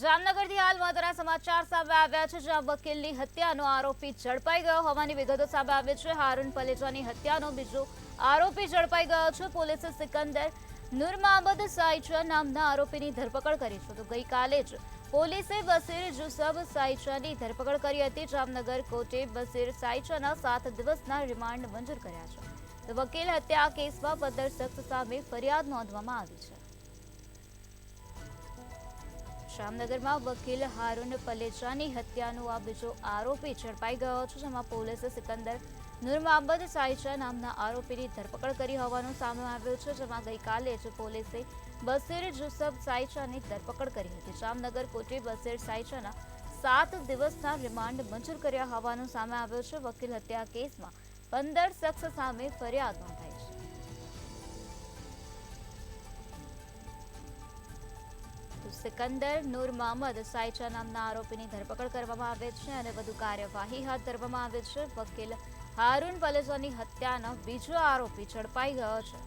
જામનગરથી હાલ મહત્વના સમાચાર સામે આવ્યા છે, જ્યાં વકીલની હત્યાનો આરોપી ઝડપાઈ ગયો હોવાની વિગતો સામે આવી છે। હારૂન પલેજાની હત્યાનો બીજો આરોપી ઝડપાઈ ગયો છે। પોલીસે સિકંદર નૂર મહમદ સાઈચા નામના આરોપીની ધરપકડ કરી છે। તો ગઈકાલે જ પોલીસે બસીર જુસબ સાઈચાની ધરપકડ કરી હતી। જામનગર કોર્ટે બસીર સાઈચાના 7 દિવસના રિમાન્ડ મંજૂર કર્યા છે। તો વકીલ હત્યા કેસમાં 15 શખ્સ સામે ફરિયાદ નોંધવામાં આવી છે। જામનગરમાં વકીલ હારૂન પલેજાની હત્યાનો આ બીજો આરોપી ઝડપાઈ ગયો છે, જેમાં પોલીસે સિકંદર નૂર મહમદ સાઈચા નામના આરોપીની ધરપકડ કરી હોવાનું સામે આવ્યું છે, જેમાં ગઈકાલે જ પોલીસે બસીર જુસબ સાઈચાની ધરપકડ કરી હતી। જામનગર કોર્ટે બસીર સાઈચાના 7 દિવસના રિમાન્ડ મંજૂર કર્યા હોવાનું સામે આવ્યું છે। વકીલ હત્યા કેસમાં 15 શખ્સ સામે ફરિયાદ નોંધાઈ છે। સિકંદર નૂર મહમદ સાઈચા નામના આરોપીની ધરપકડ કરવામાં આવે છે અને વધુ કાર્યવાહી હાથ ધરવામાં આવે છે। વકીલ હારૂન પલેજાની હત્યાનો બીજો આરોપી ઝડપાઈ ગયો છે।